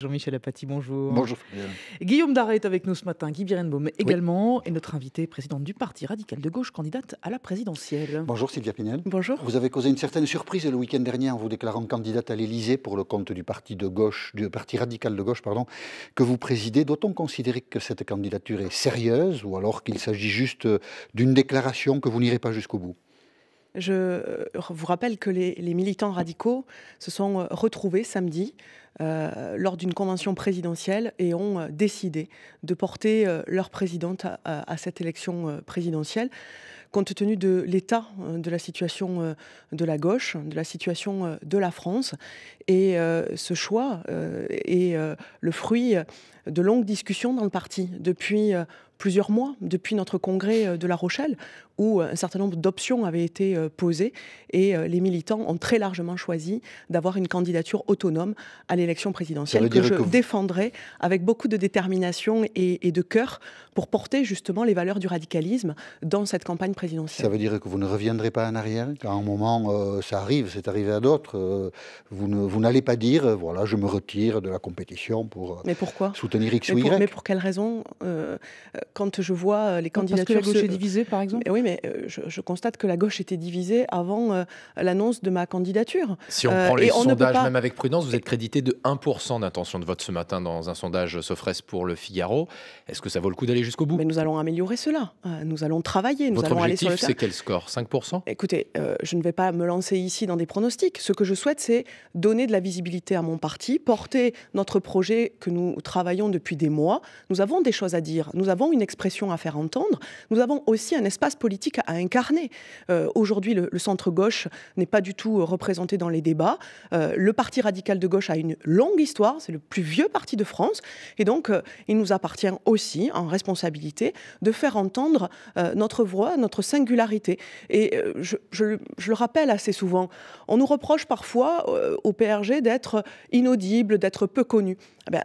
Jean-Michel Apathy, bonjour. Bonjour. Guillaume Darret est avec nous ce matin, Guy Birenbaum également, et notre invitée, présidente du Parti radical de gauche, candidate à la présidentielle. Bonjour Sylvia Pinel. Bonjour. Vous avez causé une certaine surprise le week-end dernier en vous déclarant candidate à l'Élysée pour le compte du Parti de gauche, du Parti radical de gauche, que vous présidez. Doit-on considérer que cette candidature est sérieuse ou alors qu'il s'agit juste d'une déclaration que vous n'irez pas jusqu'au bout ? Je vous rappelle que les militants radicaux se sont retrouvés samedi lors d'une convention présidentielle et ont décidé de porter leur présidente à cette élection présidentielle. Compte tenu de l'état de la situation de la gauche, de la situation de la France. Et ce choix est le fruit de longues discussions dans le parti depuis plusieurs mois, depuis notre congrès de La Rochelle, où un certain nombre d'options avaient été posées et les militants ont très largement choisi d'avoir une candidature autonome à l'élection présidentielle que je défendrai avec beaucoup de détermination et de cœur pour porter justement les valeurs du radicalisme dans cette campagne présidentielle. Ça veut dire que vous ne reviendrez pas en arrière quand à un moment ça arrive, c'est arrivé à d'autres, vous n'allez pas dire voilà, je me retire de la compétition pour soutenir X ou Y. Mais pour quelle raison quand je vois les candidatures... Parce que la gauche est divisée, par exemple. Oui, mais je constate que la gauche était divisée avant l'annonce de ma candidature. Si on prend les sondages, même avec prudence, vous êtes crédité de 1% d'intention de vote ce matin dans un sondage Sofres pour Le Figaro. Est-ce que ça vaut le coup d'aller jusqu'au bout ? Mais nous allons améliorer cela. Nous allons travailler. Votre objectif, c'est quel score ? 5%? Écoutez, je ne vais pas me lancer ici dans des pronostics. Ce que je souhaite, c'est donner de la visibilité à mon parti, porter notre projet que nous travaillons depuis des mois. Nous avons des choses à dire. Nous avons une expression à faire entendre. Nous avons aussi un espace politique à incarner. Aujourd'hui, le centre-gauche n'est pas du tout représenté dans les débats. Le Parti radical de gauche a une longue histoire. C'est le plus vieux parti de France. Et donc, il nous appartient aussi, en responsabilité, de faire entendre notre voix, notre singularité. Et je le rappelle assez souvent, on nous reproche parfois au PRG d'être inaudible, d'être peu connu.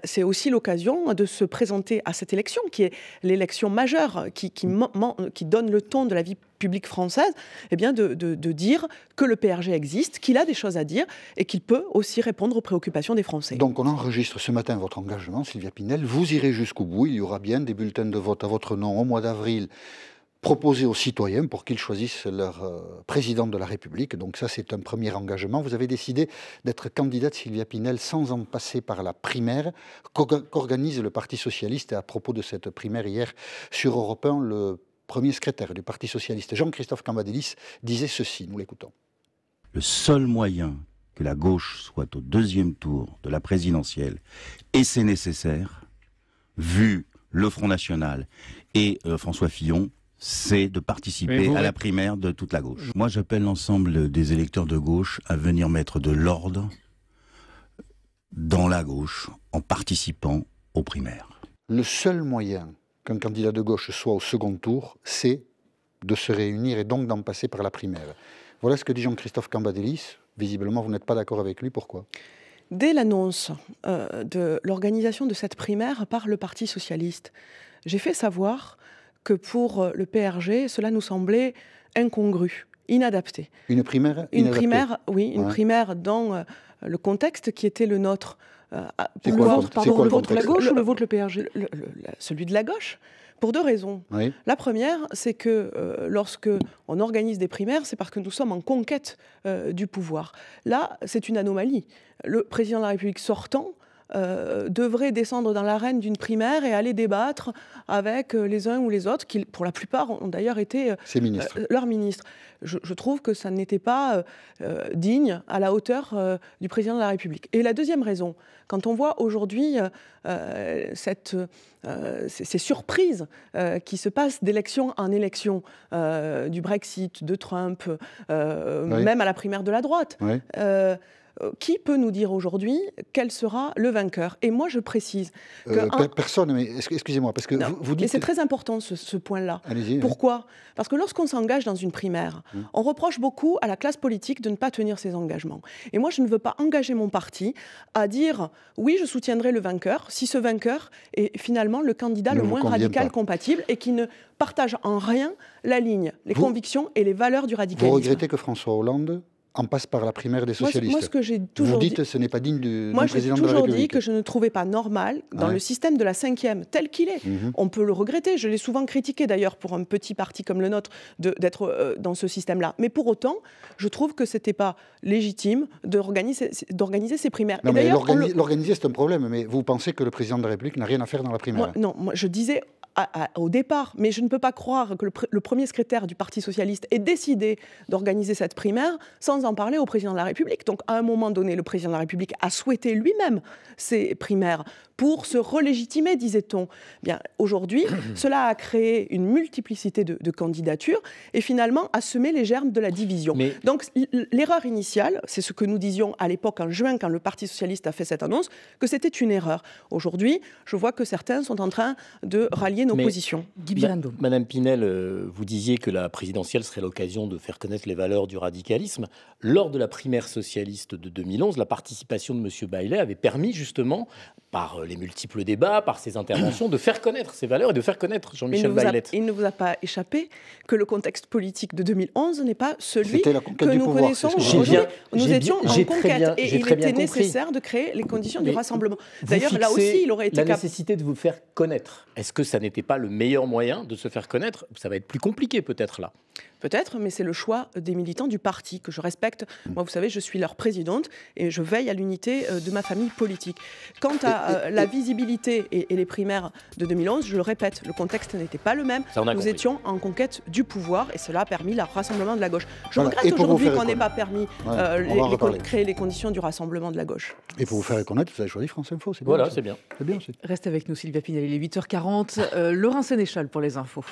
C'est aussi l'occasion de se présenter à cette élection, qui est l'élection majeure, qui donne le ton de la vie publique française, de dire que le PRG existe, qu'il a des choses à dire et qu'il peut aussi répondre aux préoccupations des Français. Donc on enregistre ce matin votre engagement, Sylvia Pinel. Vous irez jusqu'au bout. Il y aura bien des bulletins de vote à votre nom au mois d'avril proposés aux citoyens pour qu'ils choisissent leur président de la République. Donc ça, c'est un premier engagement. Vous avez décidé d'être candidate, Sylvia Pinel, sans en passer par la primaire qu'organise le Parti socialiste. Et à propos de cette primaire, hier, sur Europe 1, le premier secrétaire du Parti socialiste, Jean-Christophe Cambadélis, disait ceci. Nous l'écoutons. Le seul moyen que la gauche soit au deuxième tour de la présidentielle, et c'est nécessaire, vu le Front National et François Fillon, c'est de participer à la primaire de toute la gauche. Moi, j'appelle l'ensemble des électeurs de gauche à venir mettre de l'ordre dans la gauche en participant aux primaires. Le seul moyen qu'un candidat de gauche soit au second tour, c'est de se réunir et donc d'en passer par la primaire. Voilà ce que dit Jean-Christophe Cambadélis. Visiblement, vous n'êtes pas d'accord avec lui. Pourquoi ? Dès l'annonce de l'organisation de cette primaire par le Parti socialiste, j'ai fait savoir que pour le PRG, cela nous semblait incongru, inadapté. Une primaire inadaptée. Une primaire, oui, une primaire dans le contexte qui était le nôtre. Le vôtre la gauche ou le vôtre le PRG ? Celui de la gauche. Pour deux raisons. Oui. La première, c'est que lorsque on organise des primaires, c'est parce que nous sommes en conquête du pouvoir. Là, c'est une anomalie. Le président de la République sortant devrait descendre dans l'arène d'une primaire et aller débattre avec les uns ou les autres, qui pour la plupart ont d'ailleurs été leurs ministres. Je trouve que ça n'était pas digne, à la hauteur du président de la République. Et la deuxième raison, quand on voit aujourd'hui ces surprises qui se passent d'élection en élection, du Brexit, de Trump, même à la primaire de la droite, qui peut nous dire aujourd'hui quel sera le vainqueur? Et moi, je précise que... Personne, mais excusez-moi, parce que vous dites... Mais c'est très important, ce point-là. Allez-y. Pourquoi? Parce que lorsqu'on s'engage dans une primaire, on reproche beaucoup à la classe politique de ne pas tenir ses engagements. Et moi, je ne veux pas engager mon parti à dire « oui, je soutiendrai le vainqueur » si ce vainqueur est finalement le candidat le moins radical compatible et qui ne partage en rien la ligne, les convictions et les valeurs du radicalisme. Vous regrettez que François Hollande en passe par la primaire des socialistes. Moi, ce que j'ai toujours Vous dites que ce n'est pas digne du président de la République. Moi, j'ai toujours dit que je ne trouvais pas normal, dans le système de la 5e, tel qu'il est. On peut le regretter, je l'ai souvent critiqué d'ailleurs pour un petit parti comme le nôtre, d'être dans ce système-là. Mais pour autant, je trouve que ce n'était pas légitime d'organiser ces primaires. Non, mais l'organiser, c'est un problème, mais vous pensez que le président de la République n'a rien à faire dans la primaire? Moi, je disais au départ, mais je ne peux pas croire que le premier secrétaire du Parti socialiste ait décidé d'organiser cette primaire sans en parler au président de la République. Donc, à un moment donné, le président de la République a souhaité lui-même ces primaires pour se relégitimer, disait-on. Bien, aujourd'hui, cela a créé une multiplicité de candidatures et finalement a semé les germes de la division. Donc, l'erreur initiale, c'est ce que nous disions à l'époque en juin, quand le Parti socialiste a fait cette annonce, que c'était une erreur. Aujourd'hui, je vois que certains sont en train de rallier nos positions. Madame Pinel, vous disiez que la présidentielle serait l'occasion de faire connaître les valeurs du radicalisme. Lors de la primaire socialiste de 2011, la participation de M. Baillet avait permis justement, par les multiples débats, par ses interventions, de faire connaître ces valeurs et de faire connaître Jean-Michel Baillet. Il ne vous a pas échappé que le contexte politique de 2011 n'est pas celui que nous connaissons aujourd'hui. Nous étions en conquête et il était nécessaire de créer les conditions du rassemblement. D'ailleurs, là aussi, il aurait été la nécessité de vous faire connaître. Est-ce que ça n'était pas le meilleur moyen de se faire connaître? Ça va être plus compliqué peut-être là. Peut-être, mais c'est le choix des militants du parti que je respecte. Moi, vous savez, je suis leur présidente et je veille à l'unité de ma famille politique. Quant à la visibilité et les primaires de 2011, je le répète, le contexte n'était pas le même. Nous étions en conquête du pouvoir et cela a permis le rassemblement de la gauche. Je regrette aujourd'hui qu'on n'ait pas permis créer les conditions du rassemblement de la gauche. Et pour vous faire connaître, vous avez choisi France Info, c'est bien. Voilà, c'est bien. Restez avec nous, Sylvia Pinel, il est 8h40. Laurent Sénéchal pour les infos.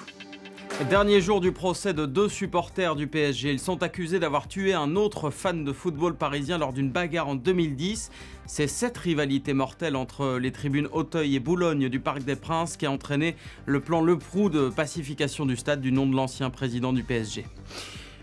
Dernier jour du procès de 2 supporters du PSG. Ils sont accusés d'avoir tué un autre fan de football parisien lors d'une bagarre en 2010. C'est cette rivalité mortelle entre les tribunes Auteuil et Boulogne du Parc des Princes qui a entraîné le plan Leproux de pacification du stade du nom de l'ancien président du PSG.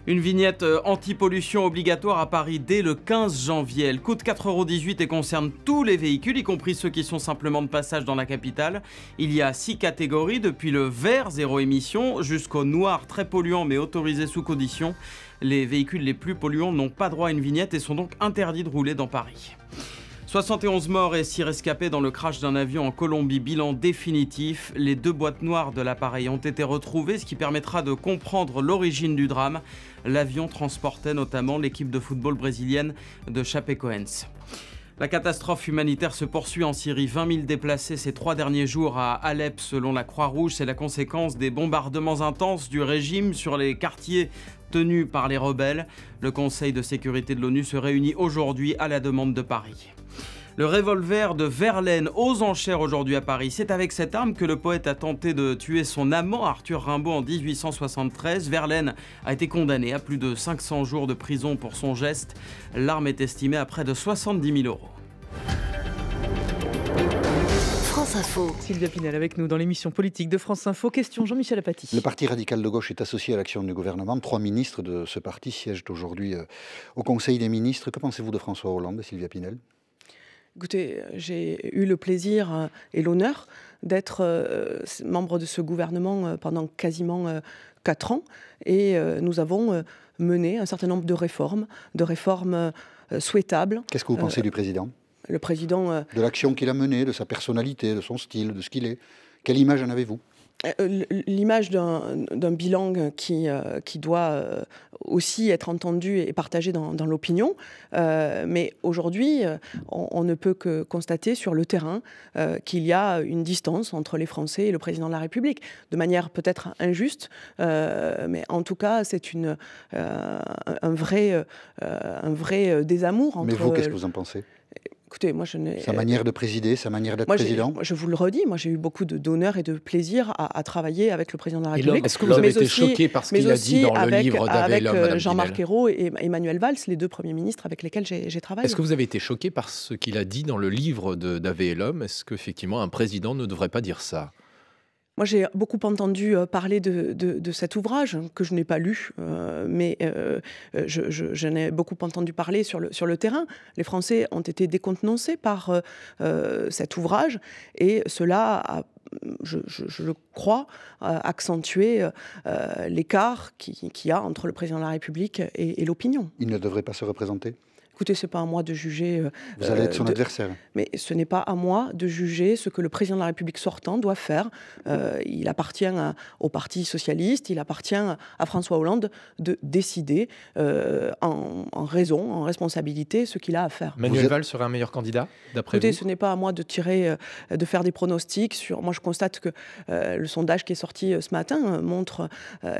Une vignette anti-pollution obligatoire à Paris dès le 15 janvier. Elle coûte 4,18 € et concerne tous les véhicules, y compris ceux qui sont simplement de passage dans la capitale. Il y a 6 catégories, depuis le vert, 0 émission, jusqu'au noir, très polluant mais autorisé sous condition. Les véhicules les plus polluants n'ont pas droit à une vignette et sont donc interdits de rouler dans Paris. 71 morts et 6 rescapés dans le crash d'un avion en Colombie, bilan définitif. Les 2 boîtes noires de l'appareil ont été retrouvées, ce qui permettra de comprendre l'origine du drame. L'avion transportait notamment l'équipe de football brésilienne de Chapecoense. La catastrophe humanitaire se poursuit en Syrie. 20 000 déplacés ces 3 derniers jours à Alep, selon la Croix-Rouge. C'est la conséquence des bombardements intenses du régime sur les quartiers tenus par les rebelles. Le Conseil de sécurité de l'ONU se réunit aujourd'hui à la demande de Paris. Le revolver de Verlaine aux enchères aujourd'hui à Paris. C'est avec cette arme que le poète a tenté de tuer son amant Arthur Rimbaud en 1873. Verlaine a été condamné à plus de 500 jours de prison pour son geste. L'arme est estimée à près de 70 000 €. France Info. Sylvia Pinel avec nous dans l'émission politique de France Info. Question Jean-Michel Apathy. Le Parti radical de gauche est associé à l'action du gouvernement. 3 ministres de ce parti siègent aujourd'hui au Conseil des ministres. Que pensez-vous de François Hollande et Sylvia Pinel ? Écoutez, j'ai eu le plaisir et l'honneur d'être membre de ce gouvernement pendant quasiment 4 ans et nous avons mené un certain nombre de réformes souhaitables. Qu'est-ce que vous pensez du président ? Le président... De l'action qu'il a menée, de sa personnalité, de son style, de ce qu'il est. Quelle image en avez-vous ? L'image d'un bilan qui doit aussi être entendu et partagé dans l'opinion. Mais aujourd'hui, on ne peut que constater sur le terrain qu'il y a une distance entre les Français et le président de la République. De manière peut-être injuste, mais en tout cas, c'est un vrai désamour entre... Mais vous, qu'est-ce que vous en pensez ? Écoutez, moi, sa manière de présider, sa manière d'être président. Je vous le redis, moi j'ai eu beaucoup d'honneur et de plaisir à travailler avec le président de la République. Est-ce que vous avez été choqué par ce qu'il a dit dans le livre d'Avé L'Homme, avec Jean-Marc Ayrault et Emmanuel Valls, les 2 premiers ministres avec lesquels j'ai travaillé. Est-ce que vous avez été choqué par ce qu'il a dit dans le livre d'Avé L'Homme ? Est-ce qu'effectivement un président ne devrait pas dire ça ? Moi, j'ai beaucoup entendu parler de cet ouvrage que je n'ai pas lu, mais j'en ai beaucoup entendu parler sur le terrain. Les Français ont été décontenancés par cet ouvrage et cela a je le crois, accentuer l'écart qu'il y a entre le président de la République et l'opinion. Il ne devrait pas se représenter ? Écoutez, ce n'est pas à moi de juger... Vous allez être son adversaire. Mais ce n'est pas à moi de juger ce que le président de la République sortant doit faire. Il appartient au Parti socialiste, il appartient à François Hollande de décider en raison, en responsabilité, ce qu'il a à faire. Manuel Valls serait un meilleur candidat, d'après vous ? Écoutez, ce n'est pas à moi de de faire des pronostics. Moi, je constate que le sondage qui est sorti ce matin montre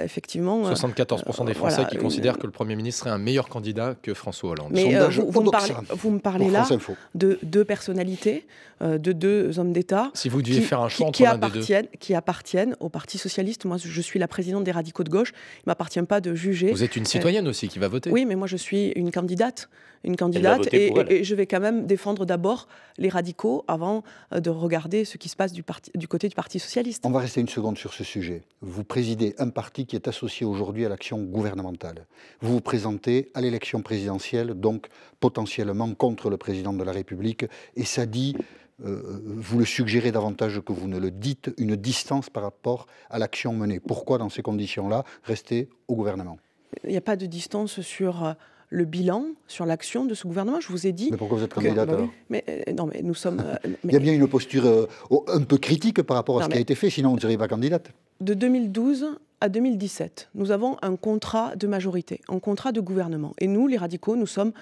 effectivement... 74% des Français qui considèrent que le Premier ministre serait un meilleur candidat que François Hollande. Mais vous me parlez là de deux personnalités, de deux hommes d'État si vous deviez faire un choix entre l'un des deux. Qui appartiennent au Parti socialiste. Moi, je suis la présidente des radicaux de gauche. Il ne m'appartient pas de juger. Vous êtes une citoyenne aussi qui va voter. Oui, mais moi, je suis une candidate et je vais quand même défendre d'abord les radicaux avant de regarder ce qui se passe du côté du Parti socialiste. On va rester une seconde sur ce sujet. Vous présidez un parti qui est associé aujourd'hui à l'action gouvernementale. Vous vous présentez à l'élection présidentielle, donc potentiellement contre le président de la République, et ça dit, vous le suggérez davantage que vous ne le dites, une distance par rapport à l'action menée. Pourquoi, dans ces conditions-là, rester au gouvernement ? Il n'y a pas de distance sur le bilan, sur l'action de ce gouvernement. Je vous ai dit... Mais pourquoi vous êtes candidate alors ? Non, mais nous sommes... Il y a bien une posture un peu critique par rapport à ce qui a été fait, sinon vous ne seriez pas candidate. De 2012 à 2017, nous avons un contrat de majorité, un contrat de gouvernement. Et nous, les radicaux, nous sommes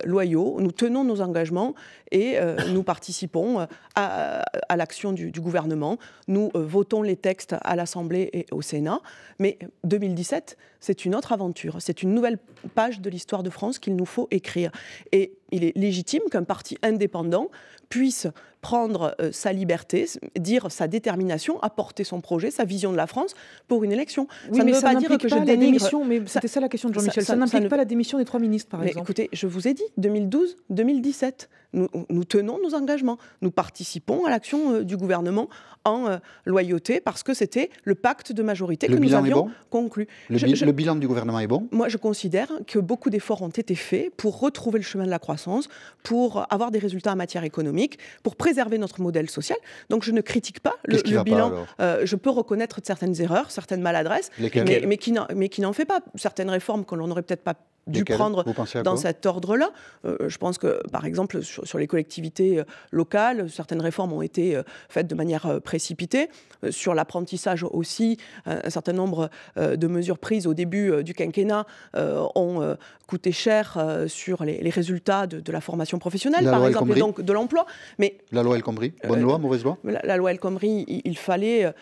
loyaux, nous tenons nos engagements et nous participons à l'action du gouvernement. Nous votons les textes à l'Assemblée et au Sénat. Mais 2017, c'est une autre aventure. C'est une nouvelle page de l'histoire de France qu'il nous faut écrire. Et il est légitime qu'un parti indépendant puisse prendre sa liberté, dire sa détermination, apporter son projet, sa vision de la France pour une élection. Oui, ça ne veut pas dire que je dénigre... Mais c'était ça la question de Jean-Michel. Ça n'implique pas la démission des 3 ministres, par exemple. Écoutez, je vous ai dit, 2012-2017, nous tenons nos engagements. Nous participons à l'action du gouvernement en loyauté parce que c'était le pacte de majorité que nous avions conclu. Le bilan du gouvernement est bon ? Moi, je considère que beaucoup d'efforts ont été faits pour retrouver le chemin de la croissance, pour avoir des résultats en matière économique, pour préserver notre modèle social. Donc, je ne critique pas le bilan. Je peux reconnaître certaines erreurs, certaines maladresses, mais qui n'en fait pas. Certaines réformes que l'on n'aurait peut-être pas dû prendre dans cet ordre-là. Je pense que, par exemple, sur les collectivités locales, certaines réformes ont été faites de manière précipitée. Sur l'apprentissage aussi, un certain nombre de mesures prises au début du quinquennat ont coûté cher sur les résultats de la formation professionnelle, par exemple, et donc de l'emploi. Mais la loi El Khomri, bonne loi, mauvaise loi ? La loi El Khomri, il fallait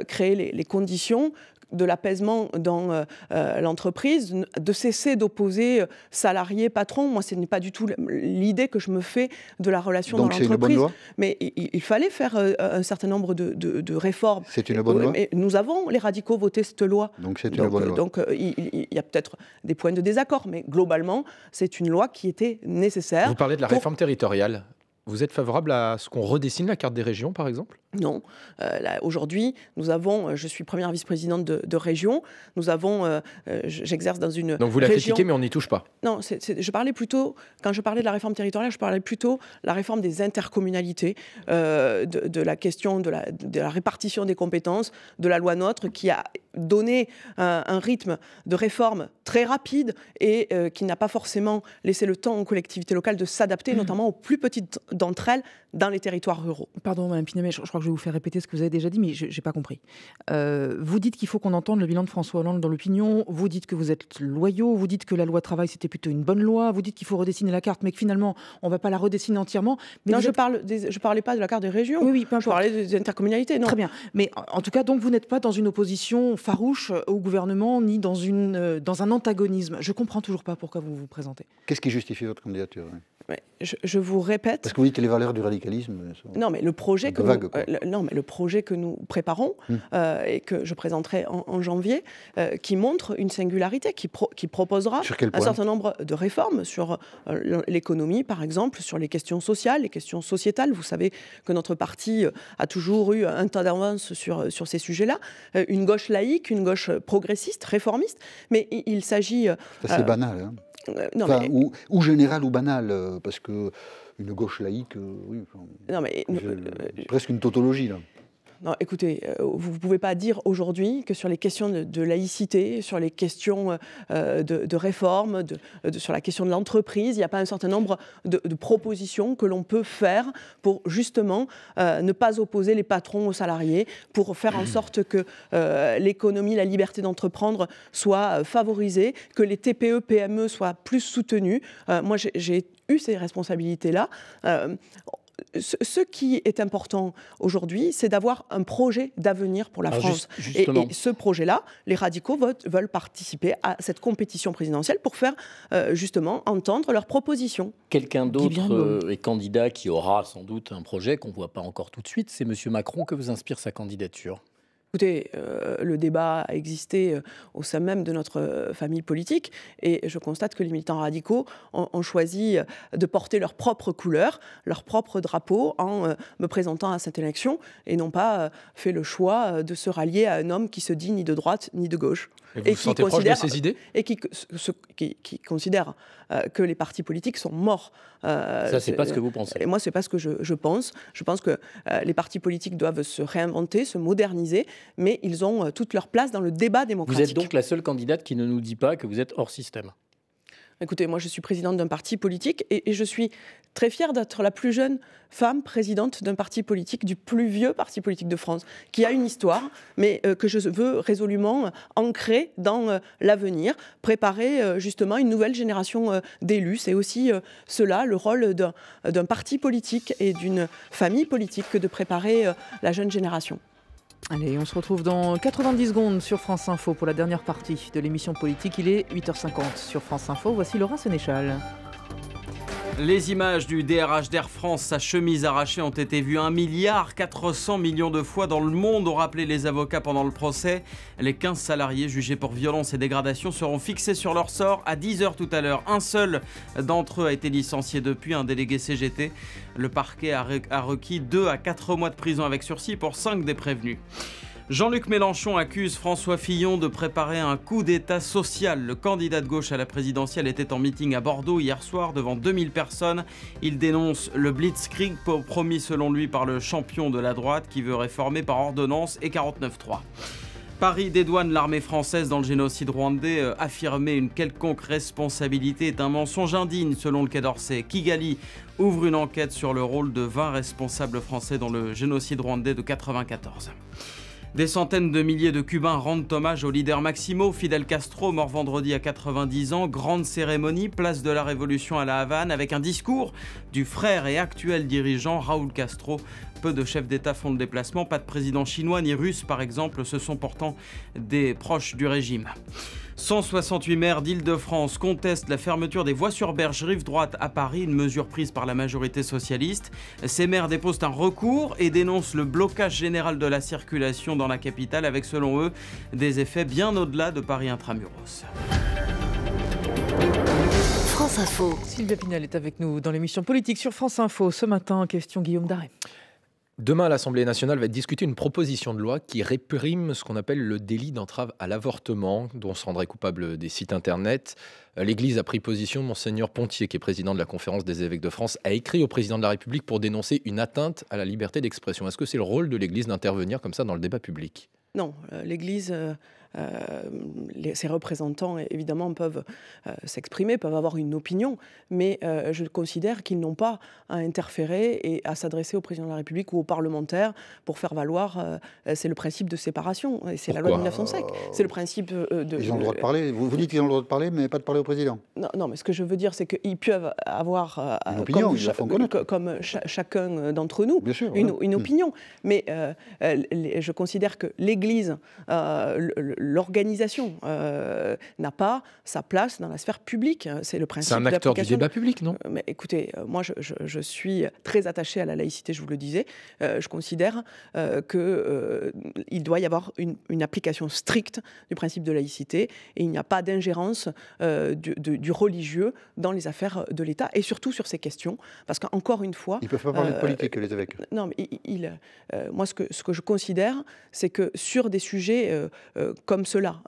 créer les conditions de l'apaisement dans l'entreprise, de cesser d'opposer salariés, patrons. Moi, ce n'est pas du tout l'idée que je me fais de la relation dans l'entreprise. Donc c'est une bonne loi ? Mais il fallait faire un certain nombre de réformes. C'est une bonne loi ? Et nous avons, les radicaux, voté cette loi. Donc c'est une bonne loi. Donc il y a peut-être des points de désaccord, mais globalement, c'est une loi qui était nécessaire. Vous parlez de la réforme territoriale. Vous êtes favorable à ce qu'on redessine la carte des régions, par exemple ? Non. Aujourd'hui, je suis première vice-présidente de région. J'exerce dans une région... Donc vous la critiquez, mais on n'y touche pas ? Non, je parlais plutôt, quand je parlais de la réforme territoriale, je parlais plutôt de la réforme des intercommunalités, de la question de la répartition des compétences, de la loi NOTRe, qui a donné un rythme de réforme très rapide et qui n'a pas forcément laissé le temps aux collectivités locales de s'adapter, notamment aux plus petites d'entre elles, dans les territoires ruraux. Pardon, Mme Pinet, mais je crois que je vais vous faire répéter ce que vous avez déjà dit, mais je n'ai pas compris. Vous dites qu'il faut qu'on entende le bilan de François Hollande dans l'opinion, vous dites que vous êtes loyaux, vous dites que la loi travail, c'était plutôt une bonne loi, vous dites qu'il faut redessiner la carte, mais que finalement, on ne va pas la redessiner entièrement. Mais non, je ne parlais pas de la carte des régions, oui, peu importe. Je parlais des intercommunalités. Non. Très bien, mais en tout cas, donc vous n'êtes pas dans une opposition farouche au gouvernement, ni dans un antagonisme. Je ne comprends toujours pas pourquoi vous vous présentez. Qu'est-ce qui justifie votre candidature ? Mais je vous répète... Parce que vous dites que les valeurs du radicalisme... Non, mais le projet que nous préparons et que je présenterai en janvier, qui montre une singularité, qui proposera un certain nombre de réformes sur l'économie, par exemple, sur les questions sociales, les questions sociétales. Vous savez que notre parti a toujours eu un temps d'avance sur ces sujets-là. Une gauche laïque, une gauche progressiste, réformiste. Mais il s'agit... C'est assez banal, hein. Ou général ou banal, parce que une gauche laïque, oui, presque une tautologie, là. Non, écoutez, vous ne pouvez pas dire aujourd'hui que sur les questions de laïcité, sur les questions de réforme, sur la question de l'entreprise, il n'y a pas un certain nombre de propositions que l'on peut faire pour justement ne pas opposer les patrons aux salariés, pour faire en sorte que l'économie, la liberté d'entreprendre soit favorisée, que les TPE, PME soient plus soutenues. Moi, j'ai eu ces responsabilités-là. Ce qui est important aujourd'hui, c'est d'avoir un projet d'avenir pour la France. Et ce projet-là, les radicaux veulent participer à cette compétition présidentielle pour faire justement entendre leurs propositions. Quelqu'un d'autre est candidat qui aura sans doute un projet qu'on ne voit pas encore tout de suite. C'est M. Macron. Que vous inspire sa candidature ? Écoutez, le débat a existé au sein même de notre famille politique et je constate que les militants radicaux ont choisi de porter leur propre couleur, leur propre drapeau en me présentant à cette élection et n'ont pas fait le choix de se rallier à un homme qui se dit ni de droite ni de gauche. Et vous vous sentez proche de ces idées ? Et qui considère que les partis politiques sont morts. Ça, c'est pas ce que vous pensez. Et moi, c'est pas ce que je pense. Je pense que les partis politiques doivent se réinventer, se moderniser, mais ils ont toute leur place dans le débat démocratique. Vous êtes donc la seule candidate qui ne nous dit pas que vous êtes hors système. Écoutez, moi je suis présidente d'un parti politique et je suis très fière d'être la plus jeune femme présidente d'un parti politique, du plus vieux parti politique de France, qui a une histoire, mais que je veux résolument ancrer dans l'avenir, préparer justement une nouvelle génération d'élus. C'est aussi cela, le rôle d'un parti politique et d'une famille politique, que de préparer la jeune génération. Allez, on se retrouve dans 90 secondes sur France Info pour la dernière partie de l'émission politique. Il est 8h50 sur France Info. Voici Laura Sénéchal. Les images du DRH d'Air France, sa chemise arrachée, ont été vues 1,4 milliard de fois dans le monde, ont rappelé les avocats pendant le procès. Les 15 salariés jugés pour violence et dégradation seront fixés sur leur sort à 10h tout à l'heure. Un seul d'entre eux a été licencié depuis, un délégué CGT. Le parquet a requis 2 à 4 mois de prison avec sursis pour 5 des prévenus. Jean-Luc Mélenchon accuse François Fillon de préparer un coup d'État social. Le candidat de gauche à la présidentielle était en meeting à Bordeaux hier soir devant 2000 personnes. Il dénonce le blitzkrieg promis selon lui par le champion de la droite qui veut réformer par ordonnance et 49.3. Paris dédouane l'armée française dans le génocide rwandais. Affirmer une quelconque responsabilité est un mensonge indigne selon le Quai d'Orsay. Kigali ouvre une enquête sur le rôle de 20 responsables français dans le génocide rwandais de 1994. Des centaines de milliers de Cubains rendent hommage au leader Máximo Fidel Castro, mort vendredi à 90 ans. Grande cérémonie, place de la Révolution à La Havane, avec un discours du frère et actuel dirigeant Raúl Castro. Peu de chefs d'État font le déplacement, pas de président chinois ni russe par exemple, ce sont pourtant des proches du régime. 168 maires d'Île-de-France contestent la fermeture des voies sur berge rive droite à Paris, une mesure prise par la majorité socialiste. Ces maires déposent un recours et dénoncent le blocage général de la circulation dans la capitale avec, selon eux, des effets bien au-delà de Paris intramuros. France Info. Sylvia Pinel est avec nous dans l'émission politique sur France Info. Ce matin, question Guillaume Daré. Demain, l'Assemblée nationale va discuter une proposition de loi qui réprime ce qu'on appelle le délit d'entrave à l'avortement, dont se rendraient coupables des sites internet. L'Église a pris position. Monseigneur Pontier, qui est président de la Conférence des évêques de France, a écrit au président de la République pour dénoncer une atteinte à la liberté d'expression. Est-ce que c'est le rôle de l'Église d'intervenir comme ça dans le débat public ? Non, l'Église, ses représentants, évidemment, peuvent s'exprimer, peuvent avoir une opinion, mais je considère qu'ils n'ont pas à interférer et à s'adresser au président de la République ou aux parlementaires pour faire valoir. C'est le principe de séparation, et c'est la loi de 1905. C'est le principe de... Ils ont le droit de parler. Vous dites qu'ils ont le droit de parler, mais pas de parler au président. Non, mais ce que je veux dire, c'est qu'ils peuvent avoir, une opinion, comme chacun d'entre nous, bien sûr, une opinion. Mais je considère que l'Église, l'organisation n'a pas sa place dans la sphère publique. C'est le principe. C'est un acteur du débat public, non ? Mais écoutez, moi je suis très attachée à la laïcité, je vous le disais. Je considère qu'il doit y avoir une application stricte du principe de laïcité et il n'y a pas d'ingérence du religieux dans les affaires de l'État et surtout sur ces questions. Parce qu'encore une fois... Ils ne peuvent pas parler de politique, les évêques. Non, mais moi ce que je considère, c'est que sur des sujets comme ceux-là,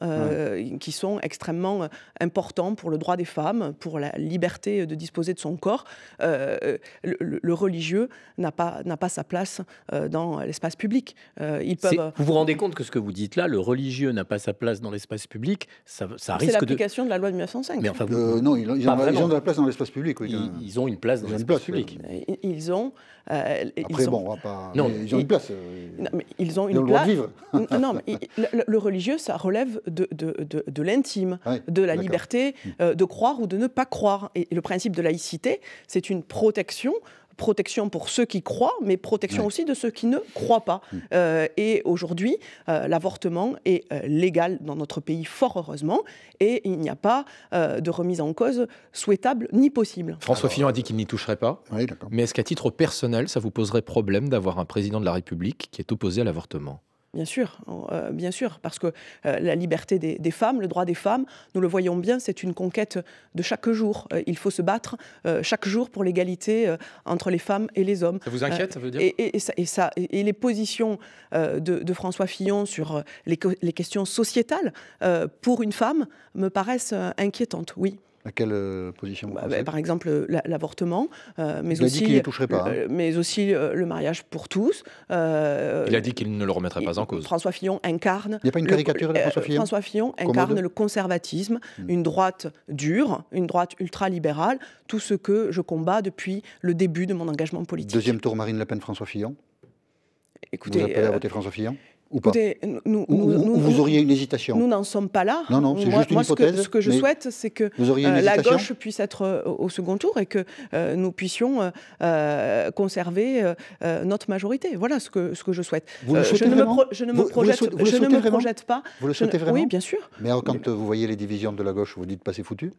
qui sont extrêmement importants pour le droit des femmes, pour la liberté de disposer de son corps. Le religieux n'a pas sa place dans l'espace public. Vous vous rendez compte que ce que vous dites là, le religieux n'a pas sa place dans l'espace public, ça risque de... C'est l'application de la loi de 1905. Mais enfin, non, ils ont de la place dans l'espace public. Oui, ils ont une place dans l'espace public. Ils ont... Après, bon, on va pas... Non, ils ont une place. Non, mais ils ont une le droit de vivre. Non, mais le religieux, ça relève de l'intime, de la liberté de croire ou de ne pas croire. Et le principe de laïcité, c'est une protection pour ceux qui croient, mais protection aussi de ceux qui ne croient pas. Et aujourd'hui, l'avortement est légal dans notre pays, fort heureusement, et il n'y a pas de remise en cause souhaitable ni possible. François Fillon a dit qu'il n'y toucherait pas, mais est-ce qu'à titre personnel, ça vous poserait problème d'avoir un président de la République qui est opposé à l'avortement ? Bien sûr, parce que la liberté des femmes, le droit des femmes, nous le voyons bien, c'est une conquête de chaque jour. Il faut se battre chaque jour pour l'égalité entre les femmes et les hommes. Ça vous inquiète, ça veut dire ? Et les positions de François Fillon sur les questions sociétales pour une femme me paraissent inquiétantes, oui. À quelle position par exemple, l'avortement, mais aussi, dit toucherait pas, mais aussi le mariage pour tous. Il a dit qu'il ne le remettrait pas en cause. François Fillon incarne... Il n'y a pas une caricature de François Fillon ? François Fillon incarne le conservatisme, une droite dure, une droite ultralibérale, tout ce que je combats depuis le début de mon engagement politique. Deuxième tour, Marine Le Pen, François Fillon ? Écoutez, vous appelez à voter François Fillon ? Ou pas ? Écoutez, vous auriez une hésitation ? Nous n'en sommes pas là. Non, c'est juste une hypothèse. Ce que je souhaite, c'est que la gauche puisse être au second tour et que nous puissions conserver notre majorité. Voilà ce que je souhaite. Vous le souhaitez vraiment ? Je ne me projette pas. Vous le souhaitez vraiment ? Oui, bien sûr. Mais alors, quand vous voyez les divisions de la gauche, vous dites pas c'est foutu ?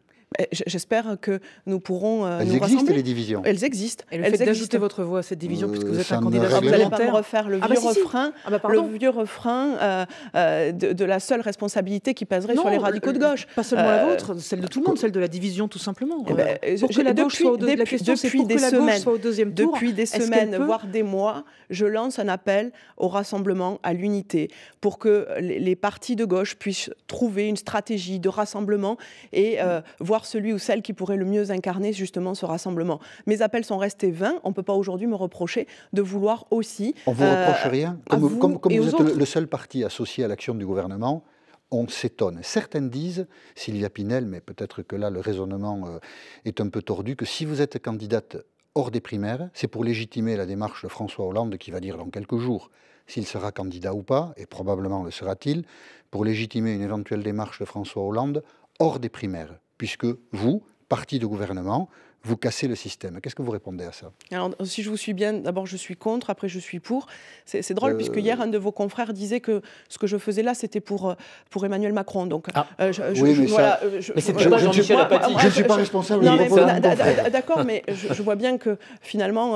J'espère que nous pourrons nous rassembler. Les divisions. Elles existent. Et le fait d'ajouter votre voix à cette division, puisque vous êtes un candidat supplémentaire. Vous n'allez pas me refaire le vieux refrain de la seule responsabilité qui pèserait sur les radicaux de gauche. Pas seulement la vôtre, celle de tout le monde, celle de la division, tout simplement. Pour que la gauche soit au deuxième tour. Depuis des semaines, voire des mois, je lance un appel au rassemblement, à l'unité, pour que les partis de gauche puissent trouver une stratégie de rassemblement et voir celui ou celle qui pourrait le mieux incarner justement ce rassemblement. Mes appels sont restés vains. On ne peut pas aujourd'hui me reprocher de vouloir aussi... On ne vous reproche rien. Comme vous êtes le seul parti associé à l'action du gouvernement, on s'étonne. Certaines disent, Sylvia Pinel, mais peut-être que là le raisonnement est un peu tordu, que si vous êtes candidate hors des primaires, c'est pour légitimer la démarche de François Hollande qui va dire dans quelques jours s'il sera candidat ou pas, et probablement le sera-t-il, pour légitimer une éventuelle démarche de François Hollande hors des primaires. Puisque vous, parti de gouvernement, vous cassez le système. Qu'est-ce que vous répondez à ça ? Alors, si je vous suis bien, d'abord je suis contre, après je suis pour. C'est drôle, puisque hier, un de vos confrères disait que ce que je faisais là, c'était pour Emmanuel Macron. Donc, mais c'est pas Jean-Michel Apathy. Je ne suis pas responsable. D'accord, mais je vois bien que finalement...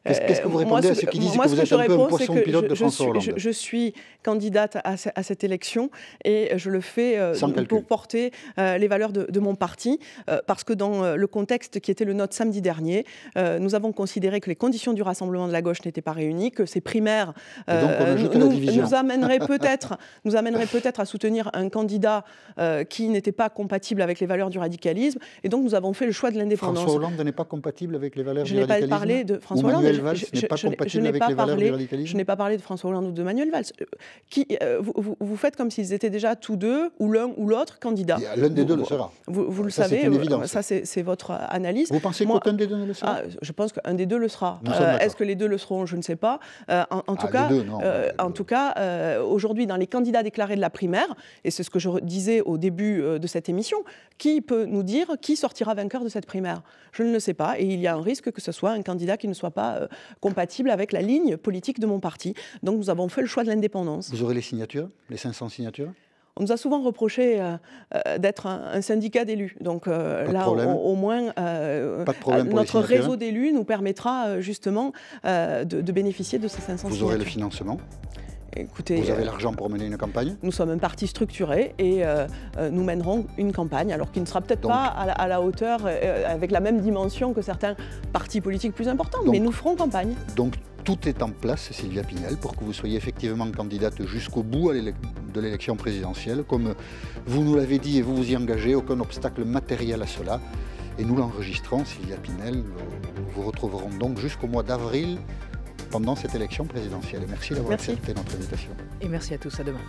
Qu'est-ce que vous répondez à ceux qui disent que vous êtes un peu un poisson pilote de François Hollande ? Je suis candidate à cette élection et je le fais pour porter les valeurs de mon parti, parce que dans le contexte qui était le nôtre samedi dernier, nous avons considéré que les conditions du rassemblement de la gauche n'étaient pas réunies, que ces primaires nous amèneraient peut-être à soutenir un candidat qui n'était pas compatible avec les valeurs du radicalisme, et donc nous avons fait le choix de l'indépendance. François Hollande n'est pas compatible avec les valeurs du radicalisme. Je n'ai pas parlé de François Hollande. Manuel Valls n'est pas compatible avec les valeurs du radicalisme. Je n'ai pas parlé de François Hollande ou de Manuel Valls. Vous faites comme s'ils étaient déjà tous deux, ou l'un ou l'autre, candidats. L'un des deux le sera. Vous le savez, ça c'est votre analyse. Vous pensez qu'aucun des deux ne le sera ? Je pense qu'un des deux le sera. Est-ce que les deux le seront ? Je ne sais pas. En tout cas, aujourd'hui, dans les candidats déclarés de la primaire, et c'est ce que je disais au début de cette émission, qui peut nous dire qui sortira vainqueur de cette primaire ? Je ne le sais pas. Et il y a un risque que ce soit un candidat qui ne soit pas compatible avec la ligne politique de mon parti. Donc nous avons fait le choix de l'indépendance. Vous aurez les signatures ? Les 500 signatures ? On nous a souvent reproché d'être un syndicat d'élus. Donc là, au moins, notre réseau d'élus nous permettra justement de bénéficier de ces 500 signatures. Vous aurez le financement ? Écoutez, vous avez l'argent pour mener une campagne ? Nous sommes un parti structuré et nous mènerons une campagne, alors qui ne sera peut-être pas à la hauteur, avec la même dimension que certains partis politiques plus importants, mais nous ferons campagne. Donc tout est en place, Sylvia Pinel, pour que vous soyez effectivement candidate jusqu'au bout de l'élection présidentielle. Comme vous nous l'avez dit et vous vous y engagez, aucun obstacle matériel à cela. Et nous l'enregistrons, Sylvia Pinel, nous vous retrouverons donc jusqu'au mois d'avril pendant cette élection présidentielle. Et merci d'avoir accepté notre invitation. Et merci à tous, à demain.